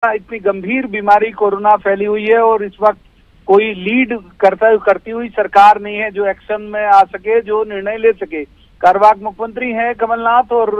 इतनी गंभीर बीमारी कोरोना फैली हुई है और इस वक्त कोई लीड करती हुई सरकार नहीं है जो एक्शन में आ सके, जो निर्णय ले सके। कार्यवाहक मुख्यमंत्री हैं कमलनाथ और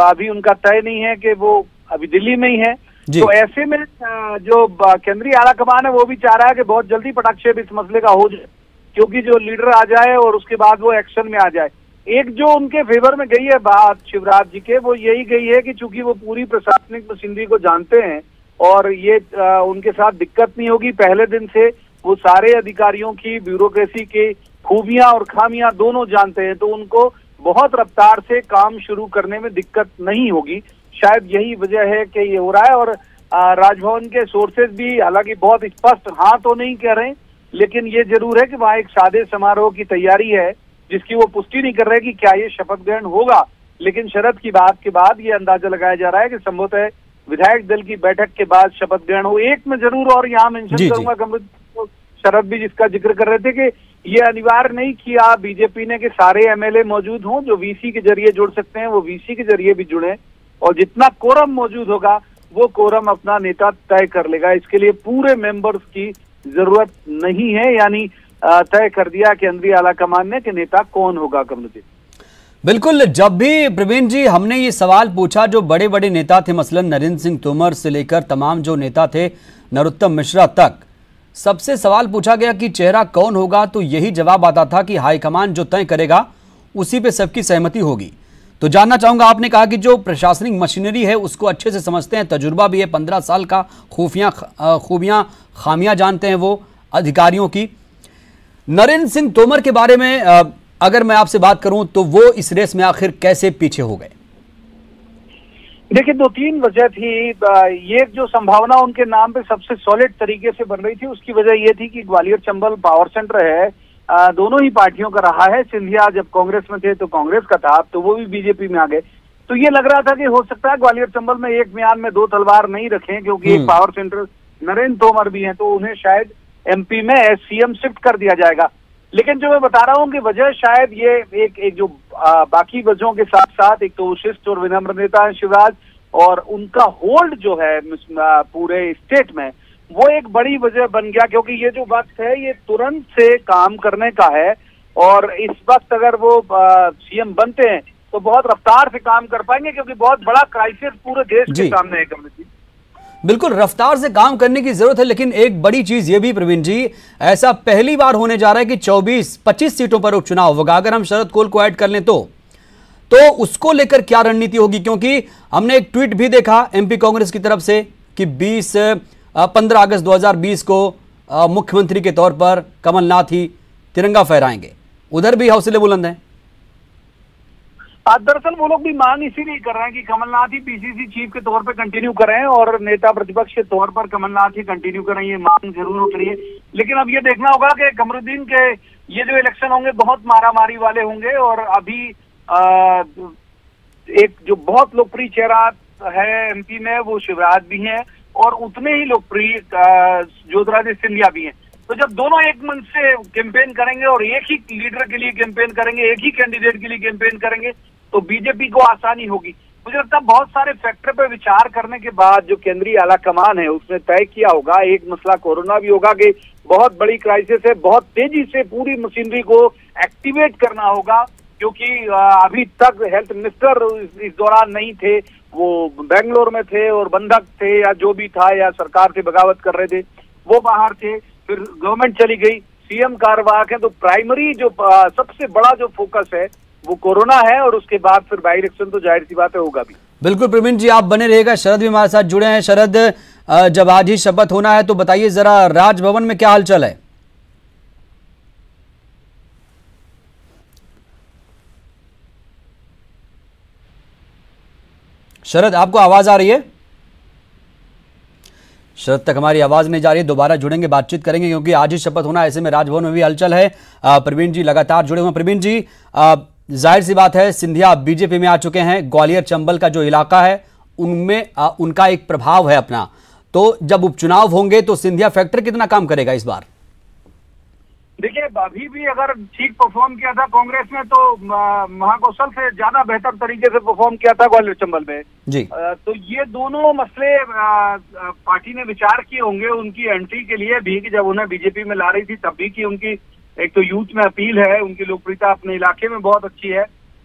अभी उनका तय नहीं है कि वो अभी दिल्ली में ही है। तो ऐसे में जो केंद्रीय आला कमान है वो भी चाह रहा है कि बहुत जल्दी पटाक्षेप इस मसले का हो जाए, क्योंकि जो लीडर आ जाए और उसके बाद वो एक्शन में आ जाए। एक जो उनके फेवर में गई है बात शिवराज जी के, वो यही गई है कि चूंकि वो पूरी प्रशासनिक मशीनरी को जानते हैं और ये उनके साथ दिक्कत नहीं होगी। पहले दिन से वो सारे अधिकारियों की ब्यूरोक्रेसी की खूबियां और खामियां दोनों जानते हैं, तो उनको बहुत रफ्तार से काम शुरू करने में दिक्कत नहीं होगी। शायद यही वजह है कि ये हो रहा है। और राजभवन के सोर्सेज भी हालांकि बहुत स्पष्ट हाँ तो नहीं कह रहे, लेकिन ये जरूर है कि वहां एक सादे समारोह की तैयारी है जिसकी वो पुष्टि नहीं कर रहे कि क्या ये शपथ ग्रहण होगा। लेकिन शरद की बात के बाद ये अंदाजा लगाया जा रहा है कि संभवतः विधायक दल की बैठक के बाद शपथ ग्रहण हो। एक में जरूर और यहाँ मेंशन करूंगा कमल, शरद भी जिसका जिक्र कर रहे थे कि ये अनिवार्य नहीं किया बीजेपी ने कि सारे एमएलए मौजूद हों। जो वीसी के जरिए जुड़ सकते हैं वो वीसी के जरिए भी जुड़े, और जितना कोरम मौजूद होगा वो कोरम अपना नेता तय कर लेगा। इसके लिए पूरे मेंबर्स की जरूरत नहीं है, यानी तय कर दिया केंद्रीय आला कमान ने कि नेता कौन होगा। कमलजीत बिल्कुल, जब भी प्रवीण जी हमने ये सवाल पूछा, जो बड़े बड़े नेता थे मसलन नरेंद्र सिंह तोमर से लेकर तमाम जो नेता थे नरोत्तम मिश्रा तक, सबसे सवाल पूछा गया कि चेहरा कौन होगा, तो यही जवाब आता था कि हाईकमान जो तय करेगा उसी पे सबकी सहमति होगी। तो जानना चाहूंगा, आपने कहा कि जो प्रशासनिक मशीनरी है उसको अच्छे से समझते हैं, तजुर्बा भी है, 15 साल का खूबियां खामियां जानते हैं वो अधिकारियों की। नरेंद्र सिंह तोमर के बारे में अगर मैं आपसे बात करूं तो वो इस रेस में आखिर कैसे पीछे हो गए? देखिए, 2-3 वजह थी। ये जो संभावना उनके नाम पे सबसे सॉलिड तरीके से बन रही थी, उसकी वजह ये थी कि ग्वालियर चंबल पावर सेंटर है, दोनों ही पार्टियों का रहा है। सिंधिया जब कांग्रेस में थे तो कांग्रेस का था, तो वो भी बीजेपी में आ गए। तो ये लग रहा था कि हो सकता है ग्वालियर चंबल में एक म्यान में दो तलवार नहीं रखें, क्योंकि एक पावर सेंटर नरेंद्र तोमर भी हैं, तो उन्हें शायद एमपी में एज सीएम शिफ्ट कर दिया जाएगा। लेकिन जो मैं बता रहा हूं कि वजह शायद ये एक जो बाकी वजहों के साथ साथ एक तो शिष्ट और विनम्र नेता है शिवराज, और उनका होल्ड जो है पूरे स्टेट में, वो एक बड़ी वजह बन गया। क्योंकि ये जो वक्त है ये तुरंत से काम करने का है, और इस वक्त अगर वो सीएम बनते हैं तो बहुत रफ्तार से काम कर पाएंगे, क्योंकि बहुत बड़ा क्राइसिस पूरे देश के सामने है। कमल, बिल्कुल रफ्तार से काम करने की जरूरत है। लेकिन एक बड़ी चीज ये भी प्रवीण जी, ऐसा पहली बार होने जा रहा है कि 24-25 सीटों पर उपचुनाव होगा। अगर हम शरद कोल को ऐड कर लें तो उसको लेकर क्या रणनीति होगी? क्योंकि हमने एक ट्वीट भी देखा एमपी कांग्रेस की तरफ से कि 15 अगस्त 2020 को मुख्यमंत्री के तौर पर कमलनाथ ही तिरंगा फहराएंगे। उधर भी हौसले बुलंद हैं। दरअसल वो लोग भी मांग इसीलिए कर रहे हैं कि कमलनाथ ही पीसीसी चीफ के तौर पे कंटिन्यू करें और नेता प्रतिपक्ष के तौर पर कमलनाथ ही कंटिन्यू करें। ये मांग जरूर उठ रही है। लेकिन अब ये देखना होगा कि कमरुद्दीन के ये जो इलेक्शन होंगे बहुत मारामारी वाले होंगे, और अभी एक जो बहुत लोकप्रिय चेहरा है एमपी में वो शिवराज भी हैं, और उतने ही लोकप्रिय ज्योतिरादित्य सिंधिया भी हैं। तो जब दोनों एक मंच से कैंपेन करेंगे और एक ही लीडर के लिए कैंपेन करेंगे, एक ही कैंडिडेट के लिए कैंपेन करेंगे, तो बीजेपी को आसानी होगी। मुझे लगता है बहुत सारे फैक्टर पे विचार करने के बाद जो केंद्रीय आला कमान है उसने तय किया होगा। एक मसला कोरोना भी होगा कि बहुत बड़ी क्राइसिस है, बहुत तेजी से पूरी मशीनरी को एक्टिवेट करना होगा, क्योंकि अभी तक हेल्थ मिनिस्टर इस दौरान नहीं थे, वो बेंगलोर में थे और बंधक थे या जो भी था, या सरकार से बगावत कर रहे थे, वो बाहर थे। फिर गवर्नमेंट चली गई, सीएम कार्यवाहक है, तो प्राइमरी जो सबसे बड़ा जो फोकस है वो कोरोना है, और उसके बाद फिर बाई इलेक्शन तो जाहिर सी बात है होगा भी। बिल्कुल प्रवीण जी, आप बने रहेगा। शरद भी हमारे साथ जुड़े हैं। शरद, जब आज ही शपथ होना है तो बताइए जरा राजभवन में क्या हालचाल है? शरद, आपको आवाज आ रही है? शरद तक हमारी आवाज नहीं जा रही है। दोबारा जुड़ेंगे, बातचीत करेंगे, क्योंकि आज ही शपथ होना है। ऐसे में राजभवन में भी हलचल है। प्रवीण जी लगातार जुड़े हुए हैं। प्रवीण जी, जाहिर सी बात है सिंधिया बीजेपी में आ चुके हैं। ग्वालियर चंबल का जो इलाका है उनमें उनका एक प्रभाव है अपना। तो जब उपचुनाव होंगे तो सिंधिया फैक्टर कितना काम करेगा इस बार? देखिए, अभी भी अगर ठीक परफॉर्म किया था कांग्रेस में तो महाकौशल से ज्यादा बेहतर तरीके से परफॉर्म किया था ग्वालियर चंबल में जी। तो ये दोनों मसले पार्टी ने विचार किए होंगे उनकी एंट्री के लिए भी, कि जब उन्हें बीजेपी में ला रही थी तब भी कि उनकी एक तो यूथ में अपील है, उनकी लोकप्रियता अपने इलाके में बहुत अच्छी है,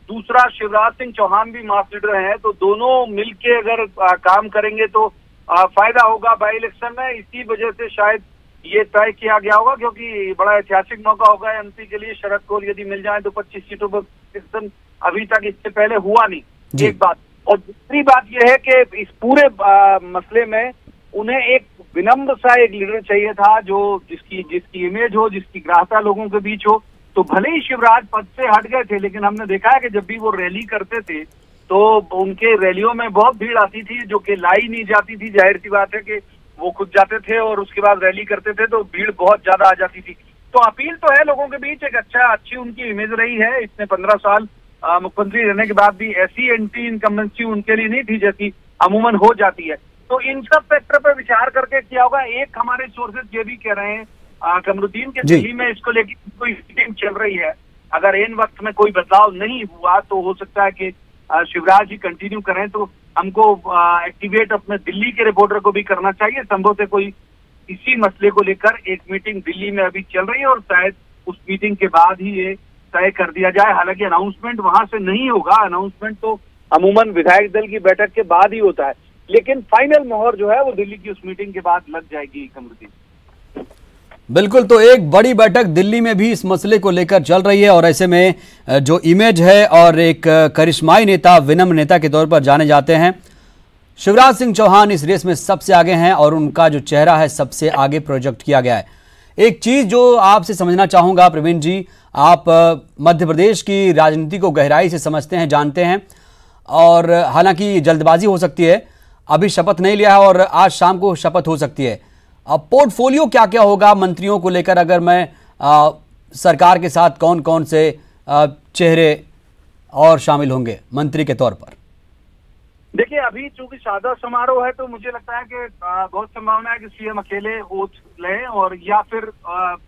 दूसरा शिवराज सिंह चौहान भी मास लीडर हैं, तो दोनों मिलके अगर काम करेंगे तो फायदा होगा बाई इलेक्शन में। इसी वजह से शायद ये तय किया गया होगा, क्योंकि बड़ा ऐतिहासिक मौका होगा एमपी के लिए। शरद कोल यदि मिल जाए तो 25 सीटों पर इलेक्शन अभी तक इससे पहले हुआ नहीं, एक बात। और दूसरी बात यह है कि इस पूरे मसले में उन्हें एक विनम्र सा एक लीडर चाहिए था, जो जिसकी इमेज हो, जिसकी ग्राह्यता लोगों के बीच हो। तो भले ही शिवराज पद से हट गए थे, लेकिन हमने देखा है कि जब भी वो रैली करते थे तो उनके रैलियों में बहुत भीड़ आती थी, जो कि लाई नहीं जाती थी। जाहिर सी बात है कि वो खुद जाते थे और उसके बाद रैली करते थे तो भीड़ बहुत ज्यादा आ जाती थी। तो अपील तो है लोगों के बीच, एक अच्छी उनकी इमेज रही है। इतने 15 साल मुख्यमंत्री रहने के बाद भी ऐसी एंटी इनकम्बेंसी उनके लिए नहीं थी जैसी अमूमन हो जाती है। तो इन सब फैक्टर पर विचार करके किया होगा। एक हमारे सोर्सेज ये भी कह रहे हैं कमरुद्दीन के दिल्ली में इसको लेकर कोई मीटिंग चल रही है, अगर इन वक्त में कोई बदलाव नहीं हुआ तो हो सकता है कि शिवराज ही कंटिन्यू करें। तो हमको एक्टिवेट अपने दिल्ली के रिपोर्टर को भी करना चाहिए। संभवतः कोई इसी मसले को लेकर एक मीटिंग दिल्ली में अभी चल रही है और शायद उस मीटिंग के बाद ही ये तय कर दिया जाए। हालांकि अनाउंसमेंट वहां से नहीं होगा, अनाउंसमेंट तो अमूमन विधायक दल की बैठक के बाद ही होता है, लेकिन फाइनल मोहर जो है वो दिल्ली की उस मीटिंग के बाद लग जाएगी। कमरुद्दीन बिल्कुल, तो एक बड़ी बैठक दिल्ली में भी इस मसले को लेकर चल रही है और ऐसे में जो इमेज है और एक करिश्माई नेता, विनम्र नेता के तौर पर जाने जाते हैं, शिवराज सिंह चौहान इस रेस में सबसे आगे हैं और उनका जो चेहरा है सबसे आगे प्रोजेक्ट किया गया है। एक चीज़ जो आपसे समझना चाहूँगा प्रवीण जी, आप मध्य प्रदेश की राजनीति को गहराई से समझते हैं, जानते हैं, और हालांकि जल्दबाजी हो सकती है, अभी शपथ नहीं लिया है और आज शाम को शपथ हो सकती है। अब पोर्टफोलियो क्या क्या होगा मंत्रियों को लेकर, अगर मैं सरकार के साथ कौन कौन से चेहरे और शामिल होंगे मंत्री के तौर पर? देखिए, अभी चूंकि सादा समारोह है तो मुझे लगता है कि बहुत संभावना है कि सीएम अकेले ओथ लें, और या फिर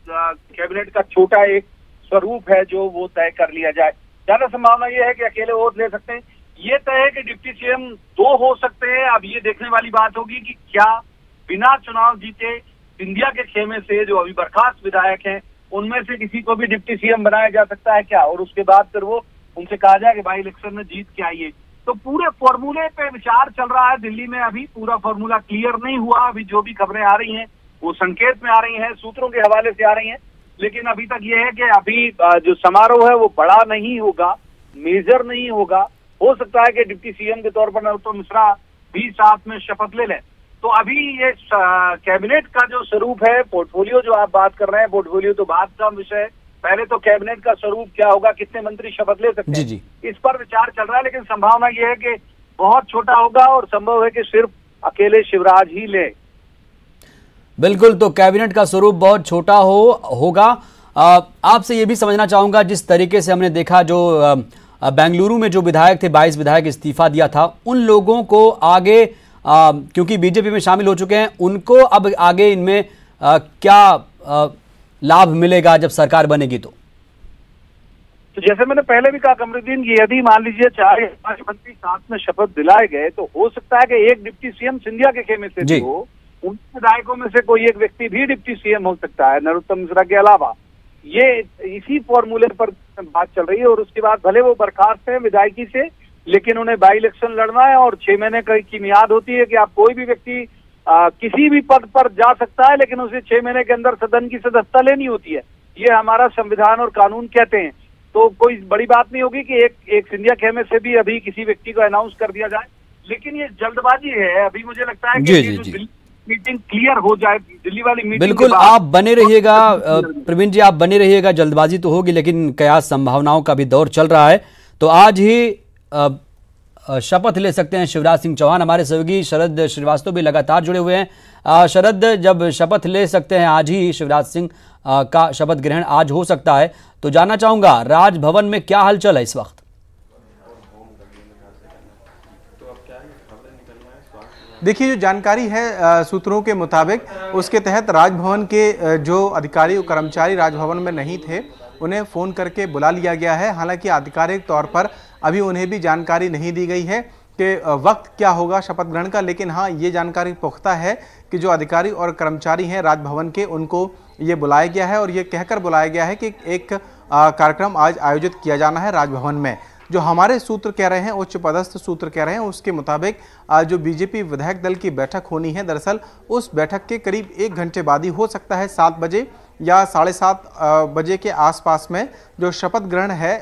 कैबिनेट का छोटा एक स्वरूप है जो वो तय कर लिया जाए। ज्यादा संभावना ये है कि अकेले ओथ ले सकते हैं। ये तय है कि डिप्टी सीएम 2 हो सकते हैं। अब ये देखने वाली बात होगी कि क्या बिना चुनाव जीते सिंधिया के खेमे से जो अभी बर्खास्त विधायक हैं उनमें से किसी को भी डिप्टी सीएम बनाया जा सकता है क्या, और उसके बाद फिर वो उनसे कहा जाए कि भाई इलेक्शन में जीत के आइए। तो पूरे फॉर्मूले पे विचार चल रहा है दिल्ली में। अभी पूरा फॉर्मूला क्लियर नहीं हुआ। अभी जो भी खबरें आ रही हैं वो संकेत में आ रही हैं, सूत्रों के हवाले से आ रही हैं, लेकिन अभी तक ये है कि अभी जो समारोह है वो बड़ा नहीं होगा, मेजर नहीं होगा। हो सकता है कि डिप्टी सीएम के तौर पर नरोत्तम मिश्रा भी साथ में शपथ ले लें। तो अभी ये कैबिनेट का जो स्वरूप है, पोर्टफोलियो जो आप बात कर रहे हैं, पोर्टफोलियो तो बात का विषय है। पहले तो कैबिनेट का स्वरूप क्या होगा, कितने मंत्री शपथ ले सकते हैं, जी। इस पर विचार चल रहा है। लेकिन संभावना ये है कि बहुत छोटा होगा और संभव है कि सिर्फ अकेले शिवराज ही ले। बिल्कुल, तो कैबिनेट का स्वरूप बहुत छोटा होगा। आपसे ये भी समझना चाहूंगा, जिस तरीके से हमने देखा जो बेंगलुरु में जो विधायक थे, 22 विधायक इस्तीफा दिया था, उन लोगों को आगे क्योंकि बीजेपी में शामिल हो चुके हैं, उनको अब आगे इनमें क्या लाभ मिलेगा जब सरकार बनेगी? तो जैसे मैंने पहले भी कहा कमरुद्दीन, यदि मान लीजिए 4 या 5 मंत्री साथ में शपथ दिलाए गए तो हो सकता है कि एक डिप्टी सीएम सिंधिया के खेमे से भी हो, उन विधायकों में से कोई एक व्यक्ति भी डिप्टी सीएम हो सकता है नरोत्तम मिश्रा के अलावा। ये इसी फॉर्मूले पर बात चल रही है। और उसके बाद भले वो बर्खास्त है विधायकी से, लेकिन उन्हें बाई इलेक्शन लड़ना है और 6 महीने की मियाद होती है कि आप कोई भी व्यक्ति किसी भी पद पर जा सकता है, लेकिन उसे 6 महीने के अंदर सदन की सदस्यता लेनी होती है। ये हमारा संविधान और कानून कहते हैं। तो कोई बड़ी बात नहीं होगी कि एक सिंधिया खेमे से भी अभी किसी व्यक्ति को अनाउंस कर दिया जाए, लेकिन ये जल्दबाजी है। अभी मुझे लगता है कि मीटिंग क्लियर हो जाए, दिल्ली वाली मीटिंग। बिल्कुल, आप बने रहिएगा प्रवीण जी, आप बने रहिएगा। जल्दबाजी तो होगी, लेकिन कयास संभावनाओं का भी दौर चल रहा है। तो आज ही शपथ ले सकते हैं शिवराज सिंह चौहान। हमारे सहयोगी शरद श्रीवास्तव भी लगातार जुड़े हुए हैं। शरद, जब शपथ ले सकते हैं आज ही, शिवराज सिंह का शपथ ग्रहण आज हो सकता है, तो जानना चाहूंगा राजभवन में क्या हलचल है इस वक्त? देखिए, जो जानकारी है सूत्रों के मुताबिक, उसके तहत राजभवन के जो अधिकारी और कर्मचारी राजभवन में नहीं थे, उन्हें फ़ोन करके बुला लिया गया है। हालांकि आधिकारिक तौर पर अभी उन्हें भी जानकारी नहीं दी गई है कि वक्त क्या होगा शपथ ग्रहण का, लेकिन हाँ, ये जानकारी पुख्ता है कि जो अधिकारी और कर्मचारी हैं राजभवन के, उनको ये बुलाया गया है और ये कहकर बुलाया गया है कि एक कार्यक्रम आज आयोजित किया जाना है राजभवन में। जो हमारे सूत्र कह रहे हैं, उच्च पदस्थ सूत्र कह रहे हैं, उसके मुताबिक जो बीजेपी विधायक दल की बैठक होनी है, दरअसल उस बैठक के करीब 1 घंटे बाद ही, हो सकता है 7 बजे या 7:30 बजे के आसपास में, जो शपथ ग्रहण है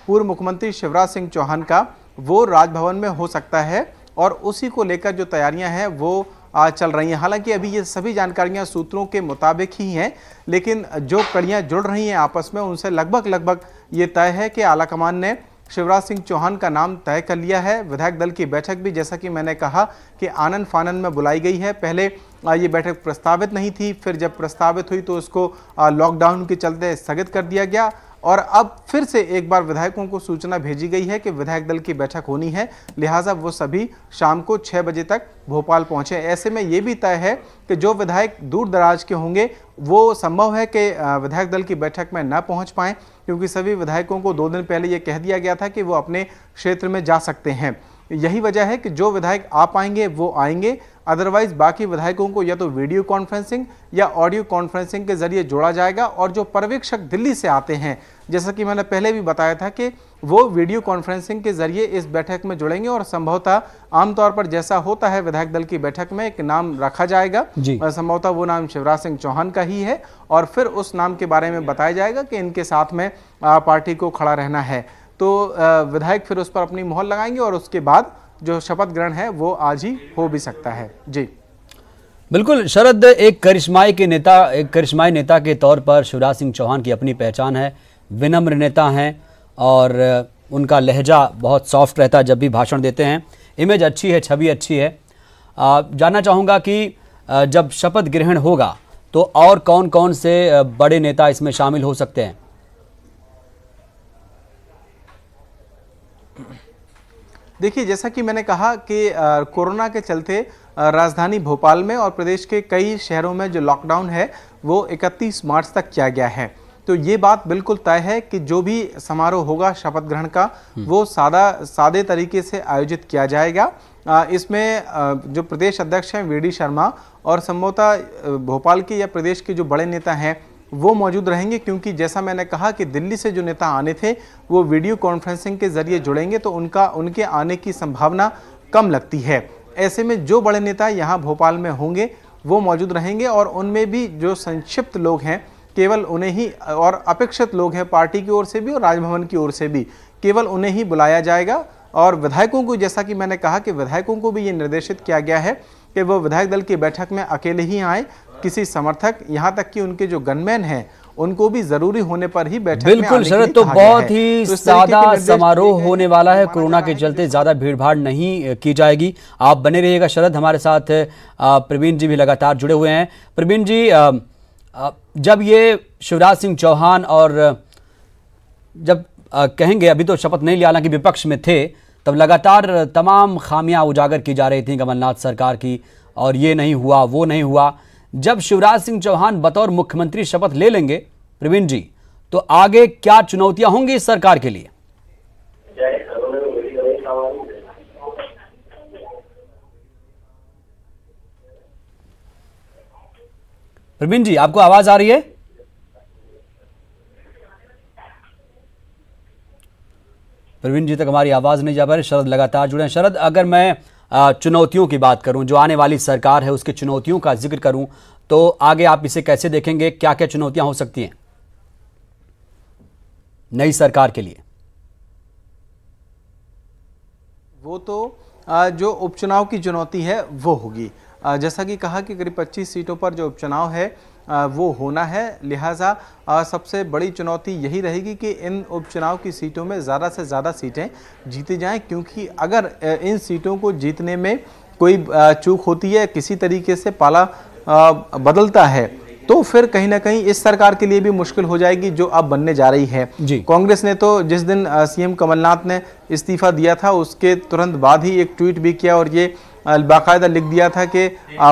पूर्व मुख्यमंत्री शिवराज सिंह चौहान का, वो राजभवन में हो सकता है और उसी को लेकर जो तैयारियां हैं वो चल रही हैं। हालांकि अभी ये सभी जानकारियां सूत्रों के मुताबिक ही हैं, लेकिन जो कड़ियां जुड़ रही हैं आपस में, उनसे लगभग ये तय है कि आलाकमान ने शिवराज सिंह चौहान का नाम तय कर लिया है। विधायक दल की बैठक भी, जैसा कि मैंने कहा, कि आनन फानन में बुलाई गई है। पहले ये बैठक प्रस्तावित नहीं थी, फिर जब प्रस्तावित हुई तो उसको लॉकडाउन के चलते स्थगित कर दिया गया और अब फिर से एक बार विधायकों को सूचना भेजी गई है कि विधायक दल की बैठक होनी है, लिहाजा वो सभी शाम को 6 बजे तक भोपाल पहुंचे। ऐसे में ये भी तय है कि जो विधायक दूर दराज के होंगे, वो संभव है कि विधायक दल की बैठक में न पहुंच पाएं, क्योंकि सभी विधायकों को 2 दिन पहले ये कह दिया गया था कि वो अपने क्षेत्र में जा सकते हैं। यही वजह है कि जो विधायक आ पाएंगे वो आएंगे, अदरवाइज बाकी विधायकों को या तो वीडियो कॉन्फ्रेंसिंग या ऑडियो कॉन्फ्रेंसिंग के जरिए जोड़ा जाएगा। और जो पर्यवेक्षक दिल्ली से आते हैं, जैसा कि मैंने पहले भी बताया था कि वो वीडियो कॉन्फ्रेंसिंग के जरिए इस बैठक में जुड़ेंगे और संभवतः आमतौर पर जैसा होता है विधायक दल की बैठक में, एक नाम रखा जाएगा, संभवतः वो नाम शिवराज सिंह चौहान का ही है और फिर उस नाम के बारे में बताया जाएगा कि इनके साथ में पार्टी को खड़ा रहना है। तो विधायक फिर उस पर अपनी मोहर लगाएंगे और उसके बाद जो शपथ ग्रहण है वो आज ही हो भी सकता है। जी बिल्कुल शरद, एक करिश्माई नेता के तौर पर शिवराज सिंह चौहान की अपनी पहचान है, विनम्र नेता हैं और उनका लहजा बहुत सॉफ्ट रहता है जब भी भाषण देते हैं। इमेज अच्छी है, छवि अच्छी है। जानना चाहूँगा कि जब शपथ ग्रहण होगा तो और कौन कौन से बड़े नेता इसमें शामिल हो सकते हैं? देखिए, जैसा कि मैंने कहा कि कोरोना के चलते राजधानी भोपाल में और प्रदेश के कई शहरों में जो लॉकडाउन है वो 31 मार्च तक किया गया है। तो ये बात बिल्कुल तय है कि जो भी समारोह होगा शपथ ग्रहण का, वो सादे तरीके से आयोजित किया जाएगा। इसमें जो प्रदेश अध्यक्ष हैं वीडी शर्मा और संभवतः भोपाल के या प्रदेश के जो बड़े नेता हैं वो मौजूद रहेंगे, क्योंकि जैसा मैंने कहा कि दिल्ली से जो नेता आने थे वो वीडियो कॉन्फ्रेंसिंग के जरिए जुड़ेंगे, तो उनके आने की संभावना कम लगती है। ऐसे में जो बड़े नेता यहाँ भोपाल में होंगे वो मौजूद रहेंगे और उनमें भी जो संक्षिप्त लोग हैं केवल उन्हें ही, और अपेक्षित लोग हैं पार्टी की ओर से भी और राजभवन की ओर से भी, केवल उन्हें ही बुलाया जाएगा। और विधायकों को, जैसा कि मैंने कहा कि विधायकों को भी ये निर्देशित किया गया है कि वो विधायक दल की बैठक में अकेले ही आए, किसी समर्थक, यहाँ तक कि उनके जो गनमैन हैं उनको भी जरूरी होने पर ही बैठक में आने के लिए कहा गया है। बिल्कुल शरद, तो बहुत ही सादा समारोह होने वाला है, कोरोना के चलते ज्यादा भीड़भाड़ नहीं की जाएगी। आप बने रहिएगा शरद, हमारे साथ प्रवीण जी भी लगातार जुड़े हुए हैं। प्रवीण जी, जब ये शिवराज सिंह चौहान और जब कहेंगे, अभी तो शपथ नहीं लिया, हालांकि विपक्ष में थे, तब लगातार तमाम खामियां उजागर की जा रही थी कमलनाथ सरकार की, और ये नहीं हुआ वो नहीं हुआ। जब शिवराज सिंह चौहान बतौर मुख्यमंत्री शपथ ले लेंगे प्रवीण जी, तो आगे क्या चुनौतियां होंगी इस सरकार के लिए? प्रवीण जी, आपको आवाज आ रही है? प्रवीण जी तक हमारी आवाज नहीं जा पा रही। शरद लगातार जुड़े हैं। शरद, अगर मैं चुनौतियों की बात करूं, जो आने वाली सरकार है उसकी चुनौतियों का जिक्र करूं, तो आगे आप इसे कैसे देखेंगे? क्या क्या चुनौतियां हो सकती हैं नई सरकार के लिए? वो तो जो उपचुनाव की चुनौती है वो होगी। जैसा कि कहा कि करीब 25 सीटों पर जो उपचुनाव है वो होना है, लिहाजा सबसे बड़ी चुनौती यही रहेगी कि इन उपचुनाव की सीटों में ज़्यादा से ज़्यादा सीटें जीती जाएं, क्योंकि अगर इन सीटों को जीतने में कोई चूक होती है, किसी तरीके से पाला बदलता है, तो फिर कहीं ना कहीं इस सरकार के लिए भी मुश्किल हो जाएगी जो अब बनने जा रही है। कांग्रेस ने तो जिस दिन सीएम कमलनाथ ने इस्तीफा दिया था उसके तुरंत बाद ही एक ट्वीट भी किया और ये बाकायदा लिख दिया था कि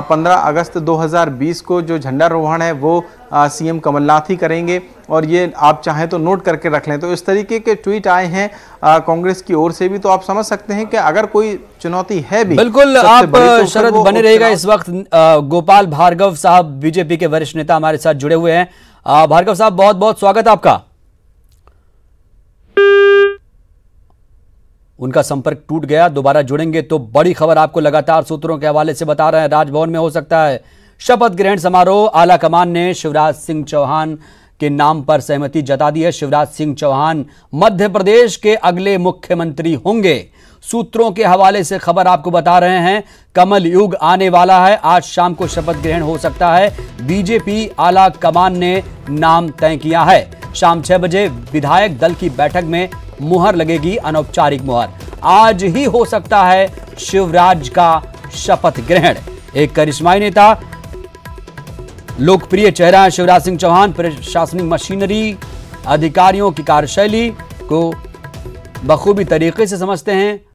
15 अगस्त 2020 को जो झंडारोहण है वो सीएम कमलनाथ ही करेंगे, और ये आप चाहें तो नोट करके रख लें। तो इस तरीके के ट्वीट आए हैं कांग्रेस की ओर से भी, तो आप समझ सकते हैं कि अगर कोई चुनौती है भी, बिल्कुल आप शरद बने रहेगा। इस वक्त गोपाल भार्गव साहब बीजेपी के वरिष्ठ नेता हमारे साथ जुड़े हुए हैं। भार्गव साहब बहुत बहुत स्वागत आपका। उनका संपर्क टूट गया, दोबारा जुड़ेंगे तो बड़ी खबर आपको लगातार सूत्रों के हवाले से बता रहे हैं। राजभवन में हो सकता है शपथ ग्रहण समारोह। आला कमान ने शिवराज सिंह चौहान के नाम पर सहमति जता दी है। शिवराज सिंह चौहान मध्य प्रदेश के अगले मुख्यमंत्री होंगे। सूत्रों के हवाले से खबर आपको बता रहे हैं, कमल युग आने वाला है। आज शाम को शपथ ग्रहण हो सकता है। बीजेपी आला कमान ने नाम तय किया है। शाम 6 बजे विधायक दल की बैठक में मुहर लगेगी, अनौपचारिक मुहर। आज ही हो सकता है शिवराज का शपथ ग्रहण। एक करिश्माई नेता, लोकप्रिय चेहरा है शिवराज सिंह चौहान। प्रशासनिक मशीनरी, अधिकारियों की कार्यशैली को बखूबी तरीके से समझते हैं।